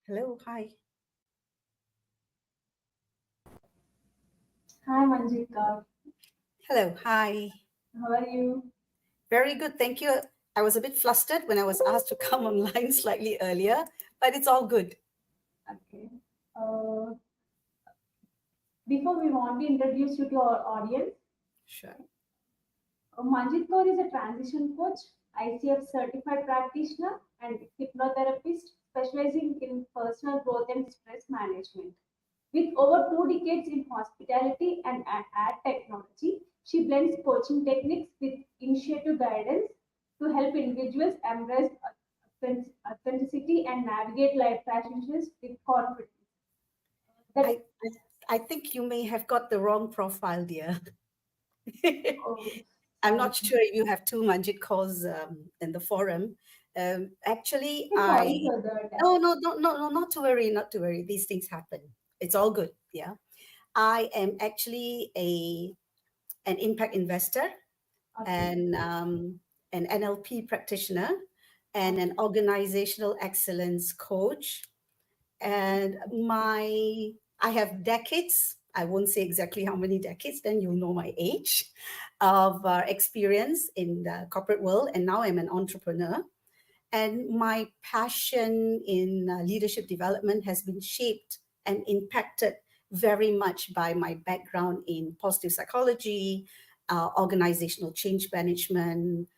Hello, hi. Hi Manjika, Hello, hi. how are you? Very good, thank you. I was a bit flustered when I was asked to come online slightly earlier, but it's all good. Okay. Uh, Before we want to introduce you to our audience, Sure. Manjit Kaur is a transition coach, ICF certified practitioner, and hypnotherapist specializing in personal growth and stress management. With over 2 decades in hospitality and ad technology, she blends coaching techniques with initiative guidance to help individuals embrace authenticity and navigate life transitions with confidence. That I, I think you may have got the wrong profile, dear. oh, I'm sorry, not sure if you have two Manjit calls in the forum. Actually, sorry for that. no, not to worry, not to worry. These things happen. It's all good. Yeah. I am actually an impact investor Okay, and an NLP practitioner and okay, an organizational excellence coach. And I have decades. I won't say exactly how many decades, then you'll know my age of experience in the corporate world. And now I'm an entrepreneur. And my passion in leadership development has been shaped and impacted very much by my background in positive psychology, organizational change management,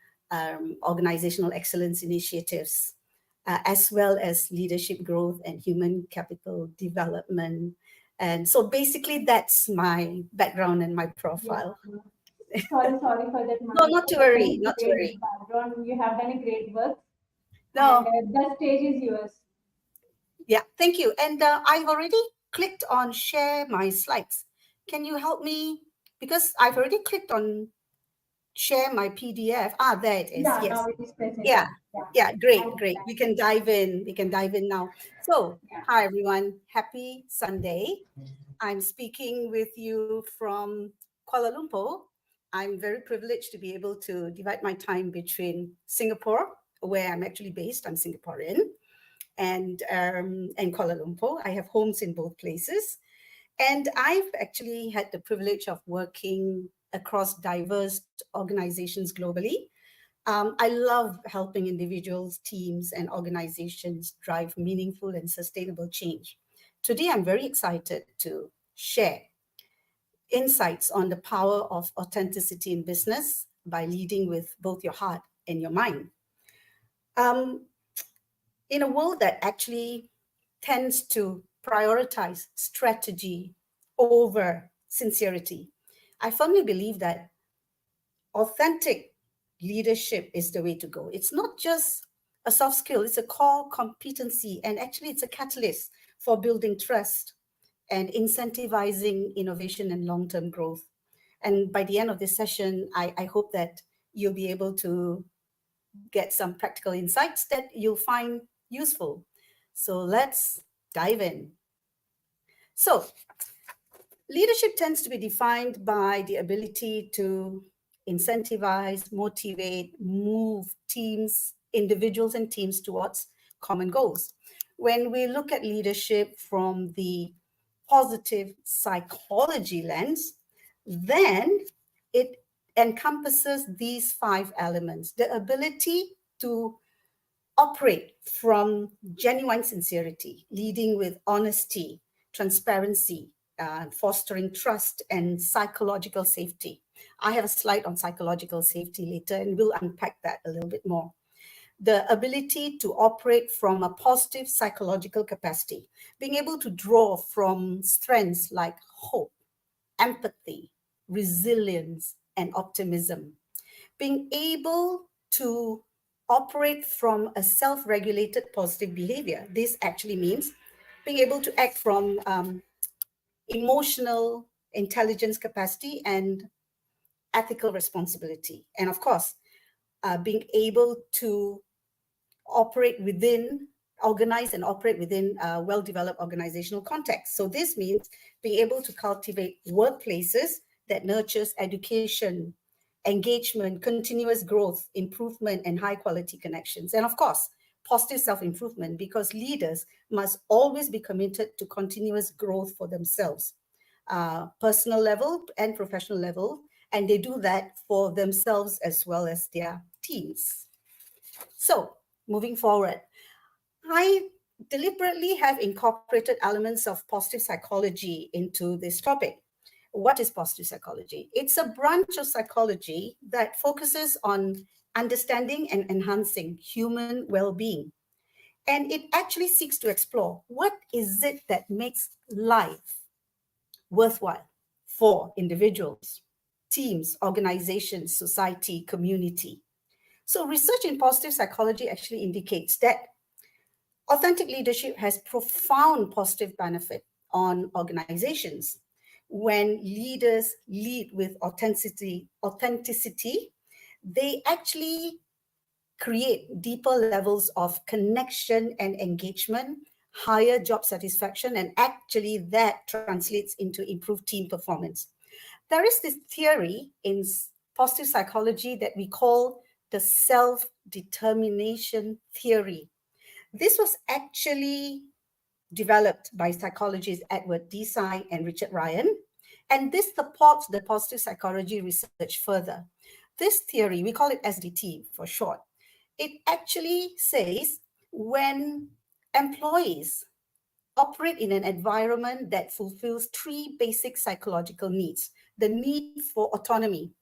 organizational excellence initiatives, as well as leadership growth and human capital development. And so basically, that's my background and my yeah. profile. Sorry for that, No, Manjit. not to That worry, is not to great worry. background. You have done a great work, and No, the stage is yours. yeah, thank you. And I've already clicked on share my slides. Can you help me? Because I've already clicked on share my PDF. Ah, there it is. Yeah, now Yes. it is Yeah. presenting. Yeah, Yeah. I Great. Great. We understand. can dive in. We can dive in now. So, Yeah. hi, everyone. Happy Sunday. I'm speaking with you from Kuala Lumpur. I'm very privileged to be able to divide my time between Singapore, where I'm actually based. I'm Singaporean, and Kuala Lumpur. I have homes in both places. And I've actually had the privilege of working across diverse organizations globally. I love helping individuals, teams, and organizations drive meaningful and sustainable change. Today, I'm very excited to share insights on the power of authenticity in business by leading with both your heart and your mind. Um, in a world that actually tends to prioritize strategy over sincerity, I firmly believe that authentic leadership is the way to go. It's not just a soft skill, it's a core competency, and actually, it's a catalyst for building trust and incentivizing innovation and long term growth. And by the end of this session, I hope that you'll be able to get some practical insights that you'll find useful. So let's dive in. So, leadership tends to be defined by the ability to incentivize, motivate, move teams, individuals, and teams towards common goals. When we look at leadership from the positive psychology lens, then it encompasses these five elements: the ability to operate from genuine sincerity, leading with honesty, transparency, fostering trust and psychological safety. I have a slide on psychological safety later, and we'll unpack that a little bit more. The ability to operate from a positive psychological capacity, being able to draw from strengths like hope, empathy, resilience, and optimism, being able to operate from a self-regulated positive behavior. This actually means being able to act from emotional intelligence capacity and ethical responsibility. And of course, being able to operate within, organize and operate within a well-developed organizational context. So this means being able to cultivate workplaces that nurtures education, engagement, continuous growth, improvement, and high quality connections. And of course, positive self-improvement because leaders must always be committed to continuous growth for themselves, personal level and professional level, and they do that for themselves as well as their teams. So moving forward, I deliberately have incorporated elements of positive psychology into this topic. What is positive psychology? It's a branch of psychology that focuses on understanding and enhancing human well-being. And it actually seeks to explore what is it that makes life worthwhile for individuals, teams, organizations, society, community. So research in positive psychology actually indicates that authentic leadership has profound positive benefit on organizations. When leaders lead with authenticity, they actually create deeper levels of connection and engagement, higher job satisfaction, and actually that translates into improved team performance. There is this theory in positive psychology that we call the self-determination theory. This was actually developed by psychologists Edward Desai and Richard Ryan, and this supports the positive psychology research further. This theory, we call it SDT for short, it actually says when employees operate in an environment that fulfills three basic psychological needs: the need for autonomy,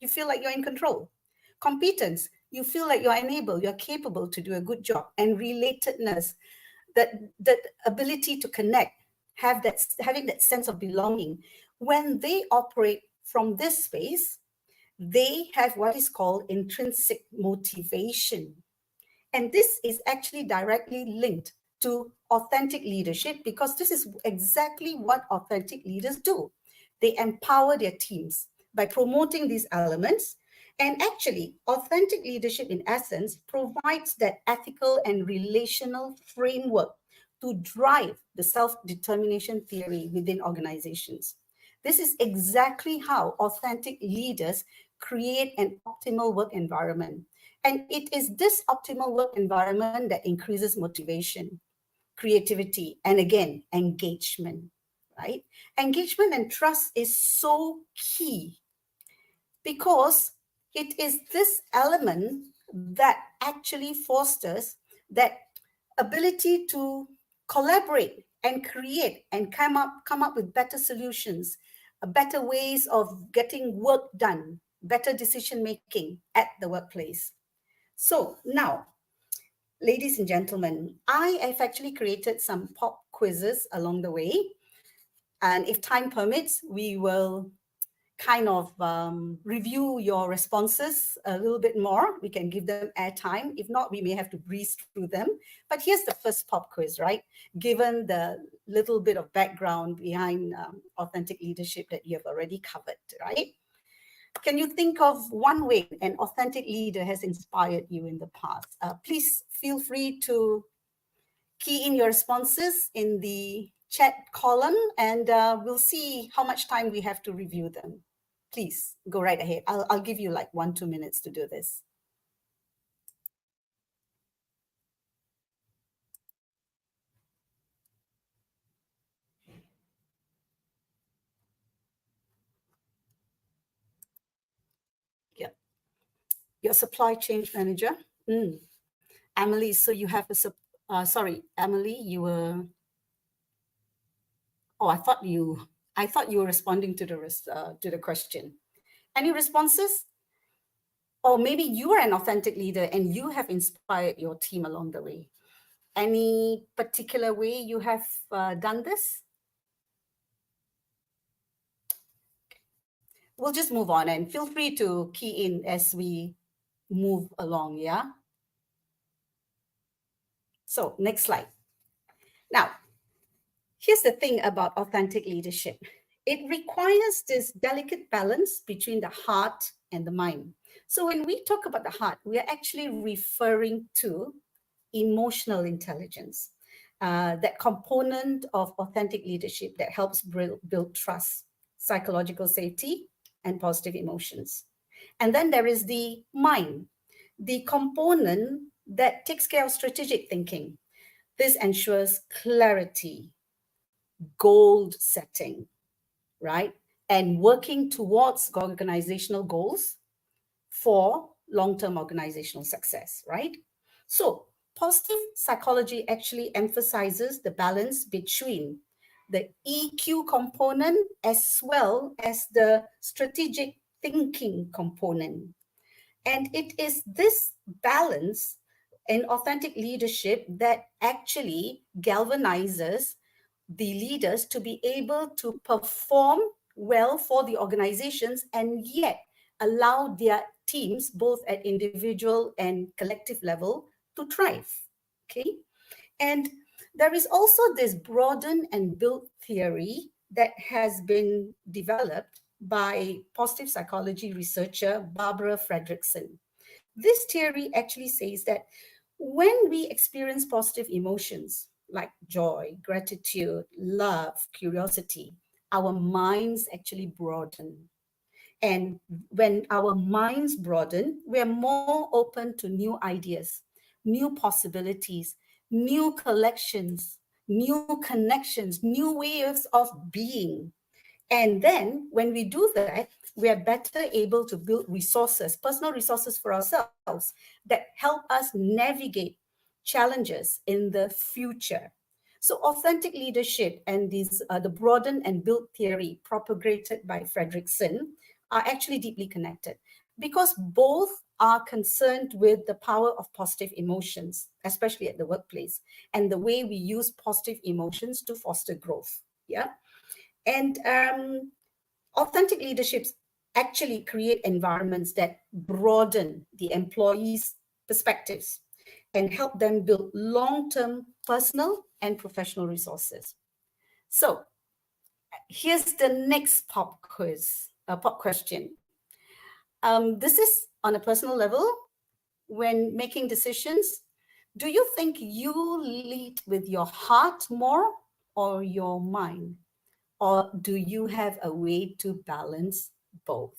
you feel like you're in control; competence, you feel like you're enabled, you're capable to do a good job; and relatedness, that ability to connect, having that sense of belonging. When they operate from this space, they have what is called intrinsic motivation. And this is actually directly linked to authentic leadership because this is exactly what authentic leaders do. They empower their teams by promoting these elements. And actually, authentic leadership, in essence, provides that ethical and relational framework to drive the self-determination theory within organizations. This is exactly how authentic leaders create an optimal work environment. And it is this optimal work environment that increases motivation, creativity, and again, engagement, right? Engagement and trust is so key because it is this element that actually fosters that ability to collaborate and create and come up with better solutions, better ways of getting work done, better decision making at the workplace. So now, ladies and gentlemen, I have actually created some pop quizzes along the way. And if time permits, we will kind of review your responses a little bit more. We can give them airtime. If not, we may have to breeze through them. But here's the first pop quiz, right? Given the little bit of background behind authentic leadership that you have already covered, right? Can you think of one way an authentic leader has inspired you in the past? Please feel free to key in your responses in the chat column, and we'll see how much time we have to review them. Please go right ahead. I'll give you like 1-2 minutes to do this. Yeah. Your supply chain manager. Emily, so you have a, sorry, Emily, you were, oh, I thought you were responding to the question. Any responses? Or maybe you are an authentic leader and you have inspired your team along the way. Any particular way you have done this? We'll just move on and feel free to key in as we move along, yeah? So next slide. Now, here's the thing about authentic leadership. It requires this delicate balance between the heart and the mind. So when we talk about the heart, we are actually referring to emotional intelligence, that component of authentic leadership that helps build trust, psychological safety, and positive emotions. And then there is the mind, the component that takes care of strategic thinking. This ensures clarity, goal setting, right? And working towards organizational goals for long-term organizational success, right? So positive psychology actually emphasizes the balance between the EQ component as well as the strategic thinking component. And it is this balance in authentic leadership that actually galvanizes the leaders to be able to perform well for the organizations and yet allow their teams, both at individual and collective level, to thrive. Okay. And there is also this broaden and build theory that has been developed by positive psychology researcher Barbara Fredrickson. This theory actually says that when we experience positive emotions like joy, gratitude, love, curiosity, our minds actually broaden. And when our minds broaden, we are more open to new ideas, new possibilities, new collections, new connections, new ways of being. And then when we do that, we are better able to build resources, personal resources for ourselves that help us navigate challenges in the future. So authentic leadership and the broaden and build theory propagated by Fredrickson are actually deeply connected because both are concerned with the power of positive emotions, especially at the workplace, and the way we use positive emotions to foster growth. Yeah. And authentic leaderships actually create environments that broaden the employees' perspectives and help them build long-term personal and professional resources. So here's the next pop question. This is on a personal level. When making decisions, do you think you lead with your heart more or your mind? Or do you have a way to balance both?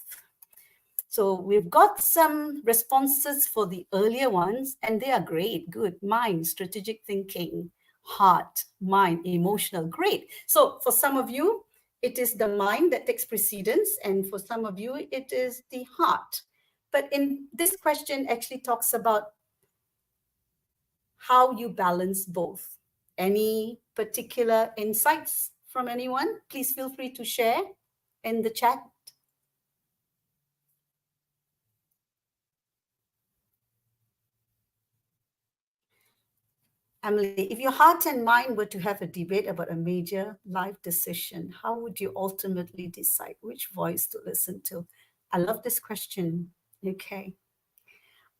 So we've got some responses for the earlier ones, and they are great. Good. Mind, strategic thinking, heart, mind, emotional. Great. So for some of you, it is the mind that takes precedence, and for some of you, it is the heart. But in this question actually talks about how you balance both. Any particular insights from anyone? Please feel free to share in the chat. Emily, if your heart and mind were to have a debate about a major life decision, how would you ultimately decide which voice to listen to? I love this question. Okay.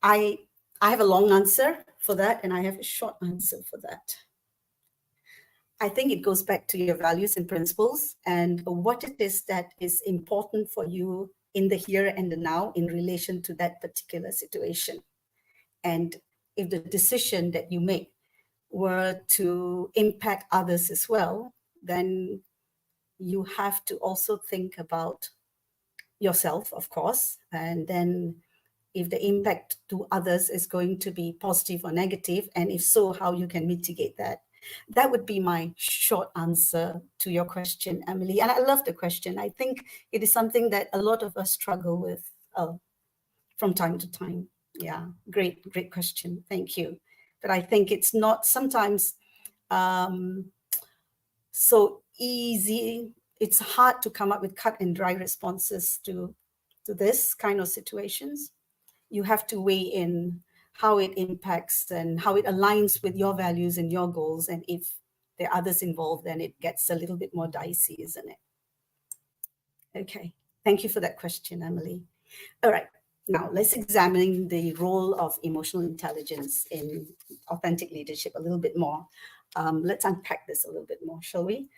I have a long answer for that, and I have a short answer for that. I think it goes back to your values and principles and what it is that is important for you in the here and the now in relation to that particular situation. And if the decision that you make were to impact others as well, then you have to also think about yourself, of course, and then if the impact to others is going to be positive or negative, and if so, how you can mitigate that. That would be my short answer to your question, Emily. And I love the question. I think it is something that a lot of us struggle with from time to time. Yeah, great question. Thank you. But I think it's not sometimes so easy. It's hard to come up with cut and dry responses to this kind of situations. You have to weigh in how it impacts and how it aligns with your values and your goals. And if there are others involved, then it gets a little bit more dicey, isn't it? Okay, thank you for that question, Emily. All right, now let's examine the role of emotional intelligence in authentic leadership a little bit more. Let's unpack this a little bit more, shall we?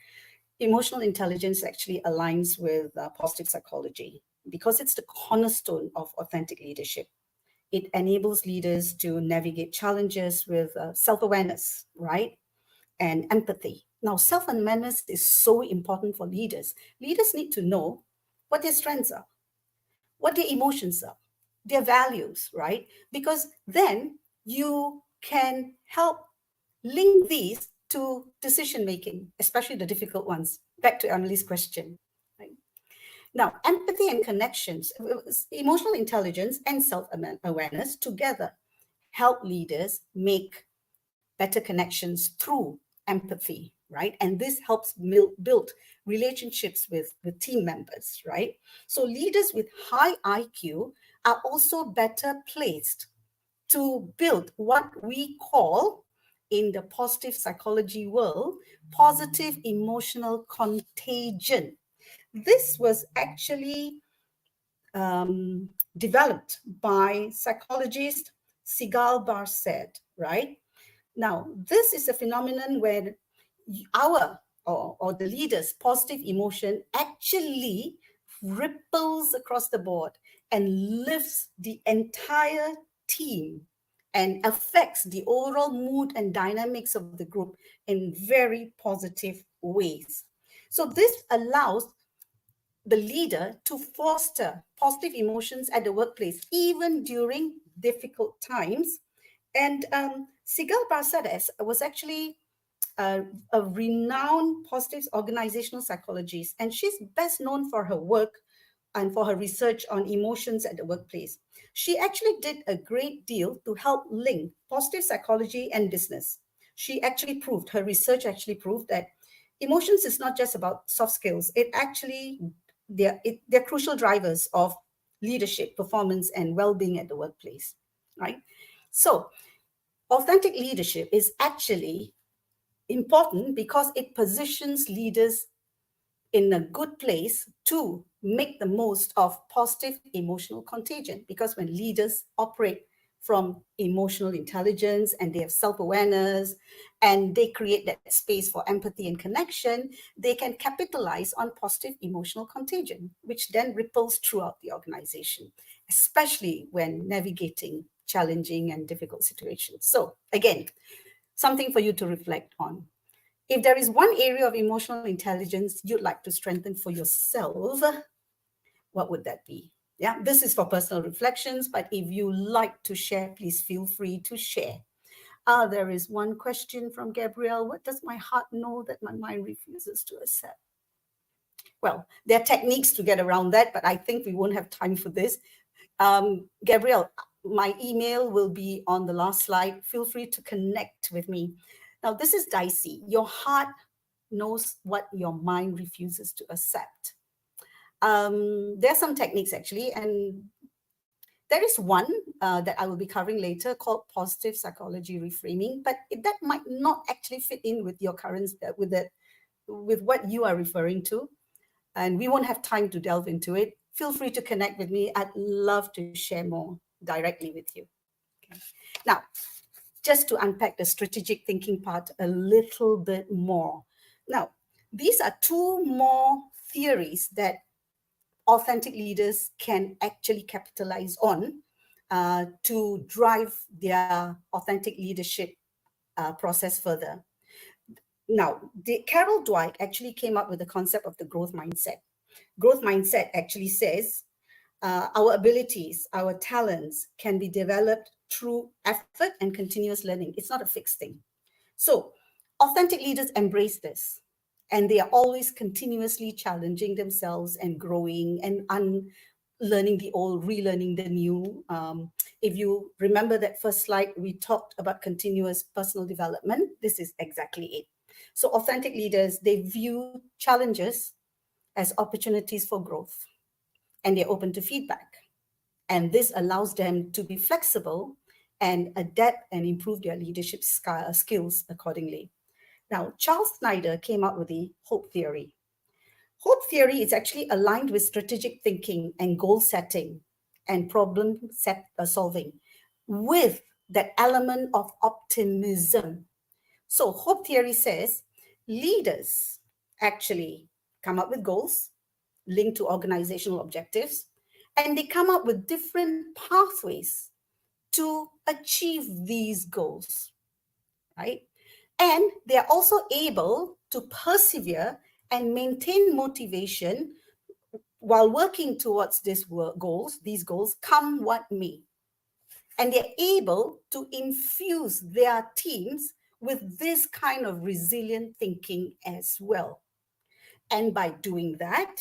Emotional intelligence actually aligns with positive psychology because it's the cornerstone of authentic leadership. It enables leaders to navigate challenges with self-awareness, right? And empathy. Now, self-awareness is so important for leaders. Leaders need to know what their strengths are, what their emotions are, their values, right? Because then you can help link these to decision making, especially the difficult ones. Back to Emily's question. Right? Now, empathy and connections, emotional intelligence and self-awareness together help leaders make better connections through empathy, right? And this helps build relationships with team members, right? So leaders with high IQ are also better placed to build what we call in the positive psychology world, positive emotional contagion. This was actually developed by psychologist Sigal Barsed, right? Now, this is a phenomenon where our or the leader's positive emotion actually ripples across the board and lifts the entire team and affects the overall mood and dynamics of the group in very positive ways. So this allows the leader to foster positive emotions at the workplace, even during difficult times. And Sigal Barsades was actually a renowned positive organizational psychologist, and she's best known for her work and for her research on emotions at the workplace. She actually did a great deal to help link positive psychology and business. Her research actually proved that emotions is not just about soft skills. They're crucial drivers of leadership, performance, and well-being at the workplace, right? So authentic leadership is actually important because it positions leaders in a good place to make the most of positive emotional contagion. Because when leaders operate from emotional intelligence and they have self-awareness and they create that space for empathy and connection, they can capitalize on positive emotional contagion, which then ripples throughout the organization, especially when navigating challenging and difficult situations. So again, something for you to reflect on. If there is one area of emotional intelligence you'd like to strengthen for yourself, what would that be? Yeah, this is for personal reflections, but if you like to share, please feel free to share. There is one question from Gabrielle. What does my heart know that my mind refuses to accept? Well, there are techniques to get around that, but I think we won't have time for this. Gabrielle, my email will be on the last slide. Feel free to connect with me. Now, this is dicey. Your heart knows what your mind refuses to accept. There are some techniques actually, and there is one that I will be covering later called positive psychology reframing, but that might not actually fit in with your current, with what you are referring to, and we won't have time to delve into it. Feel free to connect with me. I'd love to share more directly with you. Okay. Now, just to unpack the strategic thinking part a little bit more. Now, these are two more theories that authentic leaders can actually capitalize on to drive their authentic leadership process further. Now, Carol Dweck actually came up with the concept of the growth mindset. Growth mindset actually says our abilities, our talents can be developed through effort and continuous learning. It's not a fixed thing. So authentic leaders embrace this, and they are always continuously challenging themselves and growing and unlearning the old, relearning the new. If you remember that first slide, we talked about continuous personal development. This is exactly it. So authentic leaders, they view challenges as opportunities for growth, and they're open to feedback. And this allows them to be flexible and adapt and improve their leadership skills accordingly. Now, Charles Snyder came up with the hope theory. Hope theory is actually aligned with strategic thinking and goal setting and problem solving with that element of optimism. So hope theory says leaders actually come up with goals linked to organizational objectives, and they come up with different pathways to achieve these goals, right? And they're also able to persevere and maintain motivation while working towards these goals, come what may. And they're able to infuse their teams with this kind of resilient thinking as well. And by doing that,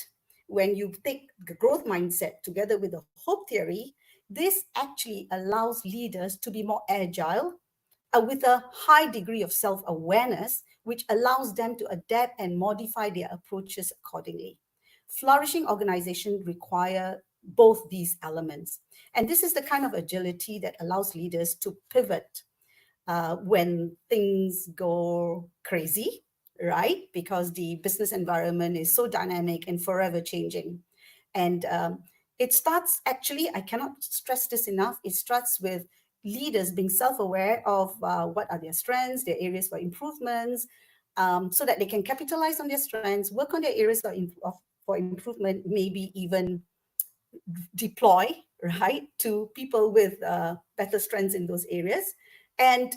when you take the growth mindset together with the hope theory, this actually allows leaders to be more agile with a high degree of self-awareness, which allows them to adapt and modify their approaches accordingly. Flourishing organizations require both these elements. And this is the kind of agility that allows leaders to pivot when things go crazy, right? Because the business environment is so dynamic and forever changing. And it starts actually, I cannot stress this enough, it starts with leaders being self-aware of what are their strengths, their areas for improvements, so that they can capitalize on their strengths, work on their areas for improvement, maybe even deploy, right, to people with better strengths in those areas, and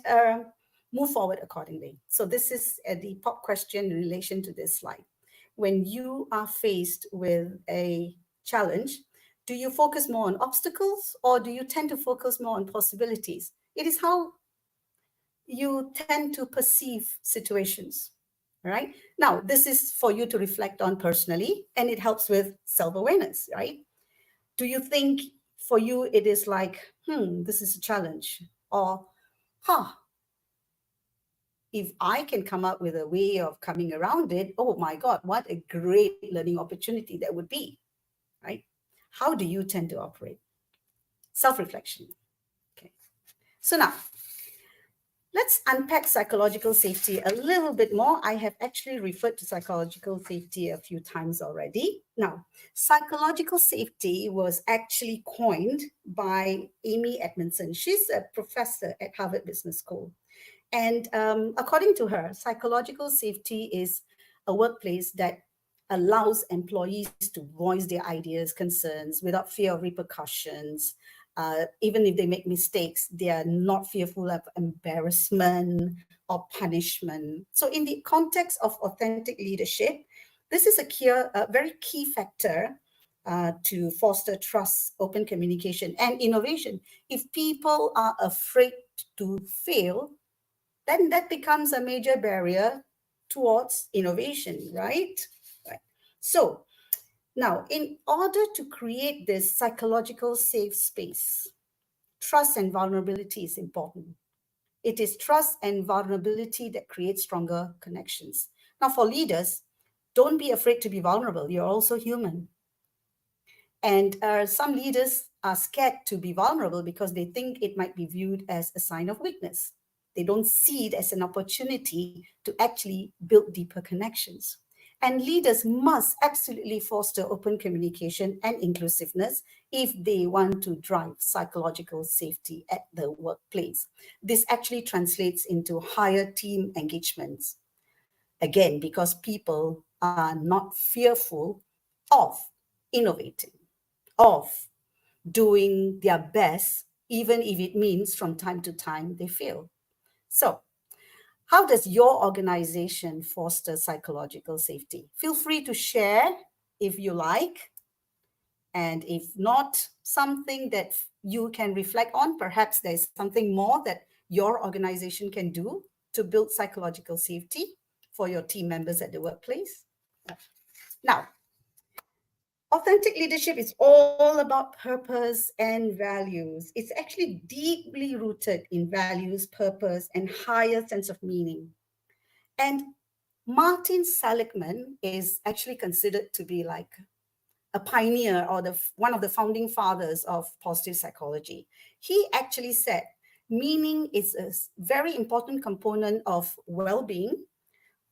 move forward accordingly. So this is the pop question in relation to this slide. When you are faced with a challenge, do you focus more on obstacles or do you tend to focus more on possibilities? It is how you tend to perceive situations, right? Now, this is for you to reflect on personally, and it helps with self-awareness, right? Do you think for you it is like, this is a challenge? Or, if I can come up with a way of coming around it, oh my God, what a great learning opportunity that would be, right? How do you tend to operate? Self-reflection. Okay. So now, let's unpack psychological safety a little bit more. I have actually referred to psychological safety a few times already. Now, psychological safety was actually coined by Amy Edmondson. She's a professor at Harvard Business School. And according to her, psychological safety is a workplace that allows employees to voice their ideas, concerns without fear of repercussions. Even if they make mistakes, they are not fearful of embarrassment or punishment. So in the context of authentic leadership, this is a very key factor to foster trust, open communication, and innovation. If people are afraid to fail, then that becomes a major barrier towards innovation, right? Right. So now, in order to create this psychological safe space, trust and vulnerability is important. It is trust and vulnerability that creates stronger connections. Now, for leaders, don't be afraid to be vulnerable. You're also human. And some leaders are scared to be vulnerable because they think it might be viewed as a sign of weakness. They don't see it as an opportunity to actually build deeper connections. And leaders must absolutely foster open communication and inclusiveness if they want to drive psychological safety at the workplace. This actually translates into higher team engagements. Again, because people are not fearful of innovating, of doing their best, even if it means from time to time they fail. So, how does your organization foster psychological safety? Feel free to share if you like. And if not something that you can reflect on, perhaps there's something more that your organization can do to build psychological safety for your team members at the workplace. Now, authentic leadership is all about purpose and values. It's actually deeply rooted in values, purpose, and higher sense of meaning. And Martin Seligman is actually considered to be like a pioneer or one of the founding fathers of positive psychology. He actually said meaning is a very important component of well-being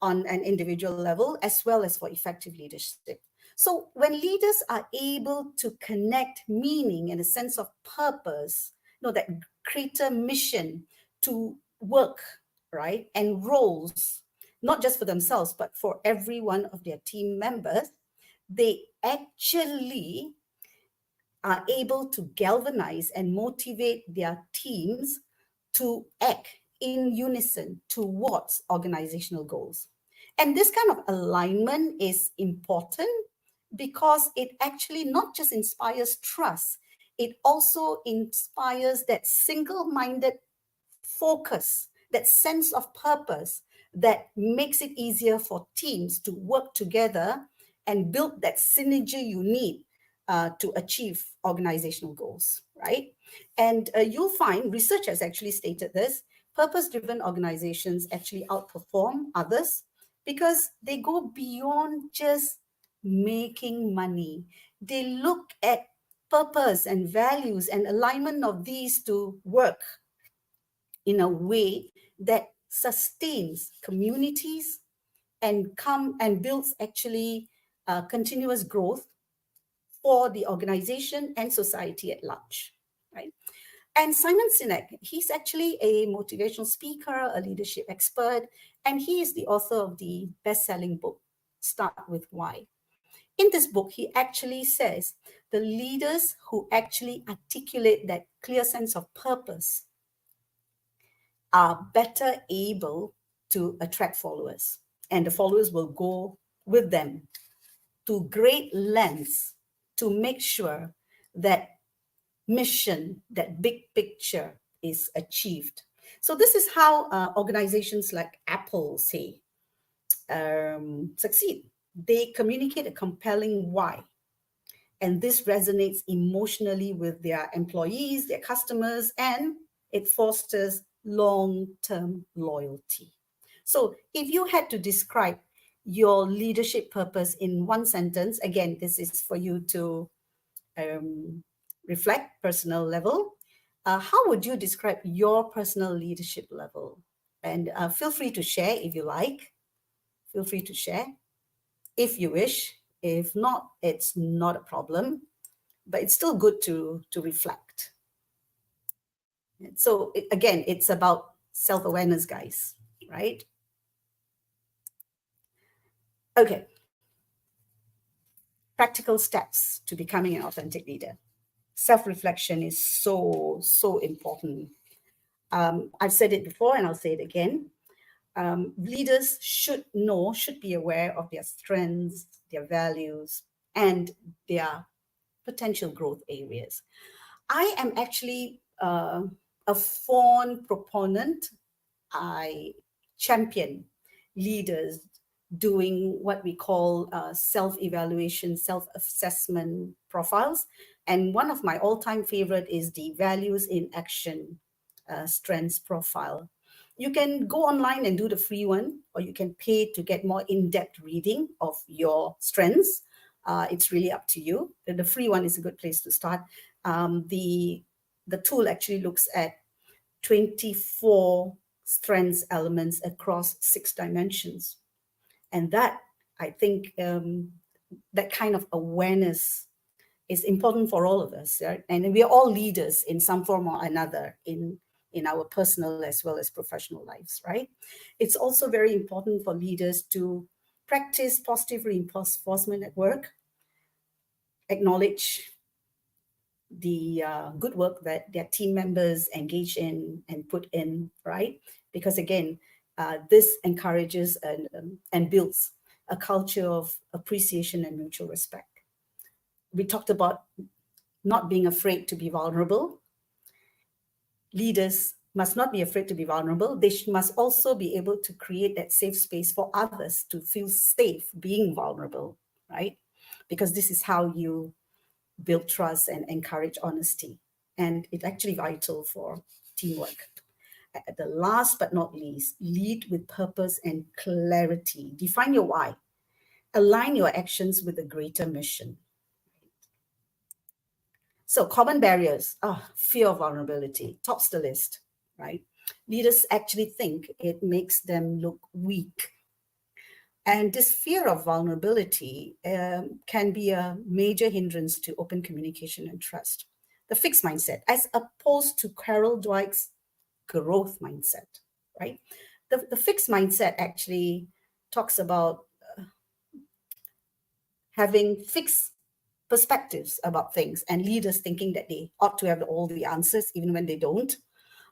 on an individual level, as well as for effective leadership. So when leaders are able to connect meaning and a sense of purpose, that greater mission to work, right, and roles, not just for themselves, but for every one of their team members, they actually are able to galvanize and motivate their teams to act in unison towards organizational goals. And this kind of alignment is important because it actually not just inspires trust, it also inspires that single-minded focus, that sense of purpose that makes it easier for teams to work together and build that synergy you need to achieve organizational goals, right? And you'll find research has actually stated this: purpose-driven organizations actually outperform others because they go beyond just making money. They look at purpose and values and alignment of these to work in a way that sustains communities and builds actually continuous growth for the organization and society at large, right? And Simon Sinek, he's actually a motivational speaker, a leadership expert, and he is the author of the best-selling book, Start With Why. In this book, he actually says the leaders who actually articulate that clear sense of purpose are better able to attract followers, and the followers will go with them to great lengths to make sure that mission, that big picture is achieved. So this is how organizations like Apple, say, succeed. They communicate a compelling why, and this resonates emotionally with their employees, their customers, and it fosters long-term loyalty. So if you had to describe your leadership purpose in one sentence, again, this is for you to reflect personal level. How would you describe your personal leadership level? And feel free to share if you like. Feel free to share if you wish. If not, it's not a problem, but it's still good to reflect. So again, it's about self-awareness, guys, right? Okay. Practical steps to becoming an authentic leader. Self-reflection is so, so important. I've said it before and I'll say it again. Leaders should be aware of their strengths, their values, and their potential growth areas. I am actually a fond proponent. I champion leaders doing what we call self-evaluation, self-assessment profiles. And one of my all-time favorite is the Values in Action Strengths Profile. You can go online and do the free one, or you can pay to get more in-depth reading of your strengths. It's really up to you. The free one is a good place to start. The tool actually looks at 24 strengths elements across 6 dimensions. And that, I think, that kind of awareness is important for all of us, right? And we are all leaders in some form or another in our personal as well as professional lives, right? It's also very important for leaders to practice positive reinforcement at work, acknowledge the good work that their team members engage in and put in, right? Because again, this encourages and builds a culture of appreciation and mutual respect. We talked about not being afraid to be vulnerable. Leaders must not be afraid to be vulnerable. They must also be able to create that safe space for others to feel safe being vulnerable, right? Because this is how you build trust and encourage honesty. And it's actually vital for teamwork. The last but not least, lead with purpose and clarity. Define your why. Align your actions with a greater mission. So common barriers, fear of vulnerability, tops the list, right? Leaders actually think it makes them look weak. And this fear of vulnerability can be a major hindrance to open communication and trust. The fixed mindset, as opposed to Carol Dweck's growth mindset, right? The fixed mindset actually talks about having fixed perspectives about things and leaders thinking that they ought to have all the answers even when they don't.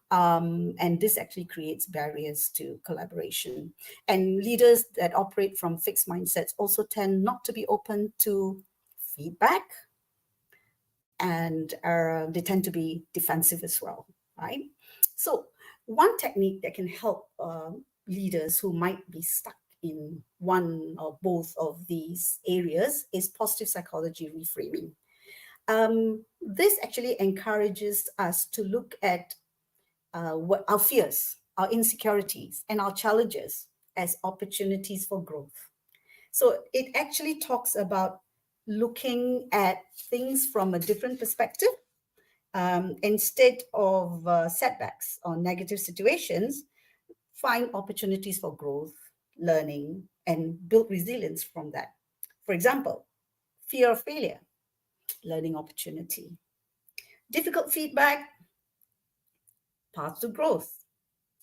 And this actually creates barriers to collaboration. And leaders that operate from fixed mindsets also tend not to be open to feedback, and they tend to be defensive as well, right? So one technique that can help leaders who might be stuck in one or both of these areas is positive psychology reframing. This actually encourages us to look at what our fears, our insecurities, and our challenges as opportunities for growth. So it actually talks about looking at things from a different perspective. Instead of setbacks or negative situations, find opportunities for growth, learning, and build resilience from that. For example, fear of failure, learning opportunity. Difficult feedback, path to growth.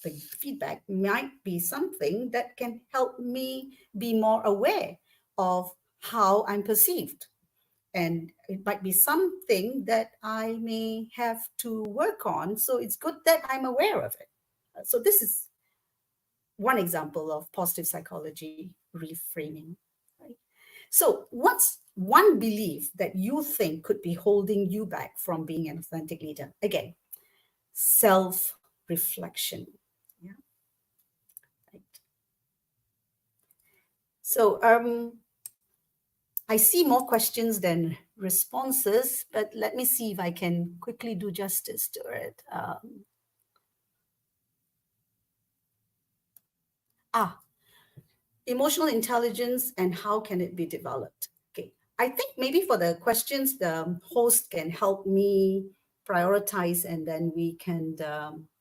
The feedback might be something that can help me be more aware of how I'm perceived. And it might be something that I may have to work on. So it's good that I'm aware of it. So this is one example of positive psychology reframing. Right? So what's one belief that you think could be holding you back from being an authentic leader? Again, self-reflection. Yeah. Right. So I see more questions than responses, but let me see if I can quickly do justice to it. Emotional intelligence and how can it be developed? Okay, I think maybe for the questions, the host can help me prioritize and then we can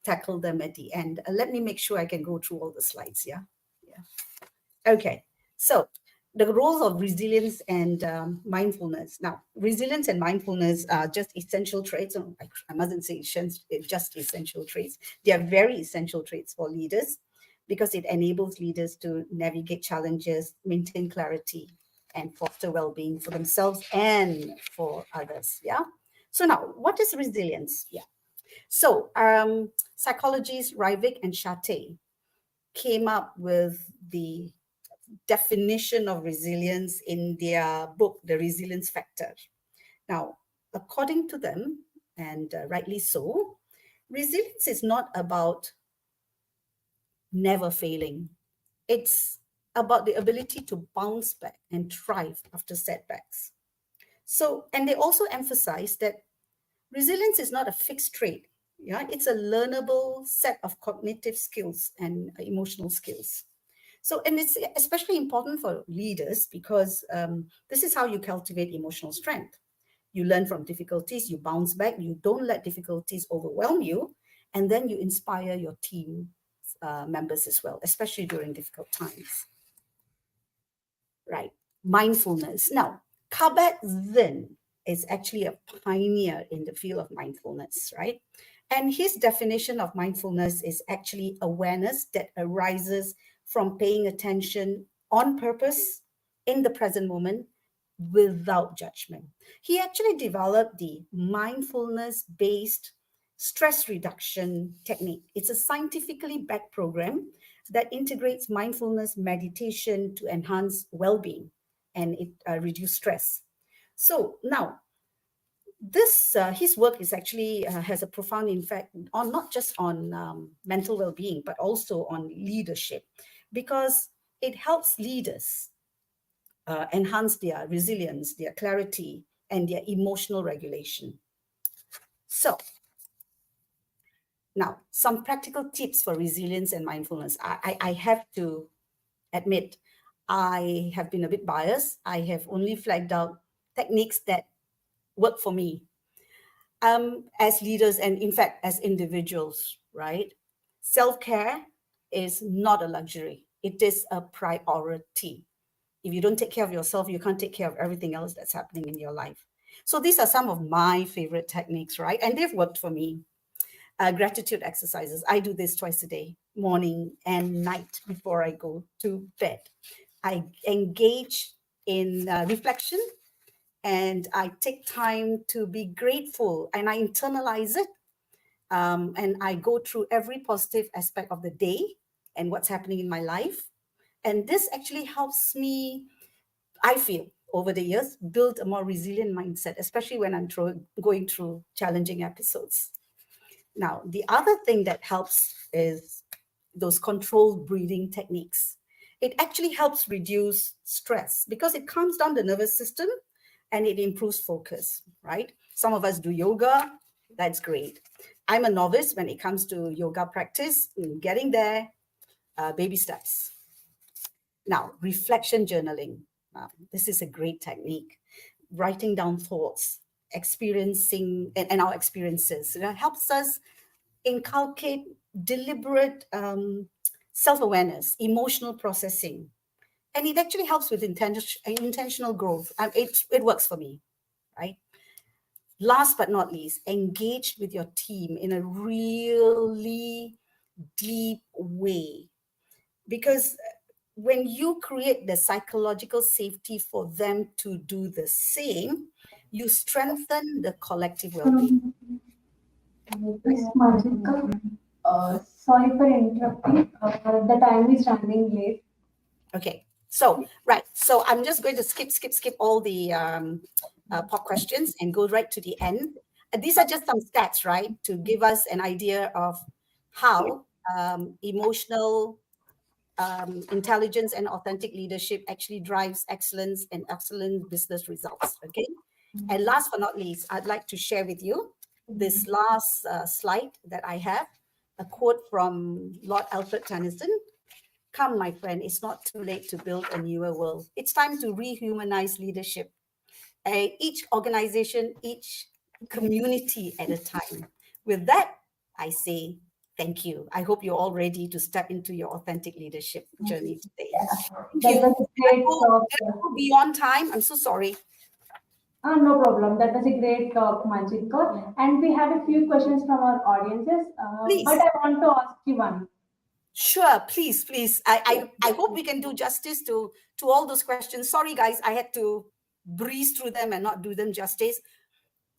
tackle them at the end. Let me make sure I can go through all the slides, yeah? Yeah. Okay, so the roles of resilience and mindfulness. Now, resilience and mindfulness are just essential traits. I mustn't say just essential traits. They are very essential traits for leaders because it enables leaders to navigate challenges, maintain clarity, and foster well-being for themselves and for others. Yeah. So now, what is resilience? Yeah. So psychologists Rivik and Chate came up with the definition of resilience in their book, The Resilience Factor. Now, according to them, and rightly so, resilience is not about never failing. It's about the ability to bounce back and thrive after setbacks. So, and they also emphasize that resilience is not a fixed trait. Yeah, it's a learnable set of cognitive skills and emotional skills. So, and it's especially important for leaders because this is how you cultivate emotional strength. You learn from difficulties, you bounce back, you don't let difficulties overwhelm you, and then you inspire your team members as well, especially during difficult times. Right. Mindfulness. Now, Kabat-Zinn is actually a pioneer in the field of mindfulness, right? And his definition of mindfulness is actually awareness that arises from paying attention on purpose in the present moment without judgment. He actually developed the mindfulness based stress reduction technique. It's a scientifically backed program that integrates mindfulness meditation to enhance well-being and it reduce stress. So now this his work is actually has a profound impact on not just on mental well-being but also on leadership because it helps leaders enhance their resilience, their clarity, and their emotional regulation. So now some practical tips for resilience and mindfulness. I have to admit, I have been a bit biased. I have only flagged out techniques that work for me as leaders and, in fact, as individuals, right? Self-care is not a luxury. It is a priority. If you don't take care of yourself, you can't take care of everything else that's happening in your life. So these are some of my favorite techniques, right? And they've worked for me. Gratitude exercises. I do this twice a day, morning and night before I go to bed. I engage in reflection and I take time to be grateful and I internalize it. And I go through every positive aspect of the day and what's happening in my life. And this actually helps me, I feel, over the years, built a more resilient mindset, especially when I'm going through challenging episodes. Now, the other thing that helps is those controlled breathing techniques. It actually helps reduce stress because it calms down the nervous system and it improves focus, right? Some of us do yoga, that's great. I'm a novice when it comes to yoga practice, getting there, baby steps. Now, reflection journaling. This is a great technique. Writing down thoughts, experiencing, and our experiences. It helps us inculcate deliberate self-awareness, emotional processing. And it actually helps with intentional growth. It works for me, right? Last but not least, engage with your team in a really deep way. Because when you create the psychological safety for them to do the same, you strengthen the collective well-being. Miss Majika, sorry for interrupting. The time is running late. Okay, so right, so I'm just going to skip all the pop questions and go right to the end. These are just some stats, right, to give us an idea of how emotional intelligence and authentic leadership actually drives excellence and excellent business results. Okay, and last but not least, I'd like to share with you this last slide that I have, a quote from Lord Alfred Tennyson. Come, my friend, it's not too late to build a newer world. It's time to rehumanize leadership. Each organization, each community at a time. With that, I say thank you. I hope you're all ready to step into your authentic leadership journey today. Thank you. Was a great talk. Beyond time, I'm so sorry. No problem. That was a great talk, Manjit Kaur. And we have a few questions from our audiences. Please. But I want to ask you one. Sure, please. I hope we can do justice to all those questions. Sorry, guys, I had to breeze through them and not do them justice.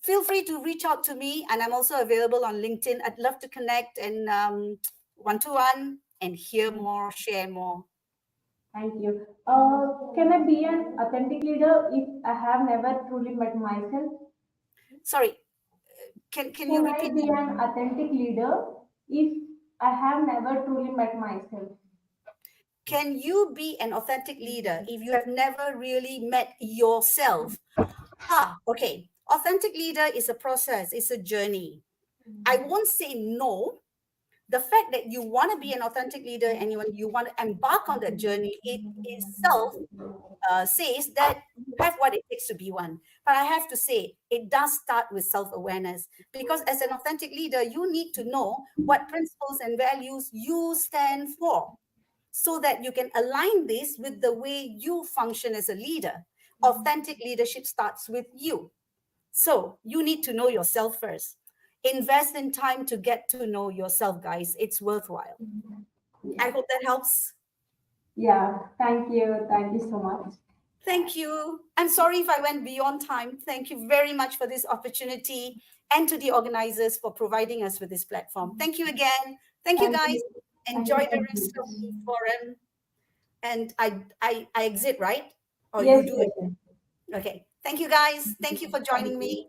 Feel free to reach out to me, and I'm also available on LinkedIn. I'd love to connect and one-to-one and hear more, share more. Thank you. Can I be an authentic leader if I have never truly met myself? Sorry, can you repeat? Can I be an authentic leader if I have never truly met myself? Can you be an authentic leader if you have never really met yourself? Okay. Authentic leader is a process, it's a journey. I won't say no. The fact that you want to be an authentic leader and you want to embark on that journey, it itself says that you have what it takes to be one. But I have to say, it does start with self-awareness, because as an authentic leader, you need to know what principles and values you stand for, so that you can align this with the way you function as a leader. Authentic leadership starts with you. So you need to know yourself first. Invest in time to get to know yourself, guys. It's worthwhile. I hope that helps. Yeah, thank you. Thank you so much. Thank you. I'm sorry if I went beyond time. Thank you very much for this opportunity, and to the organizers for providing us with this platform. Thank you again. Thank you, guys. Enjoy the rest of the forum. And I exit, right? Or yes, you do it? Okay. Thank you, guys. Thank you for joining me.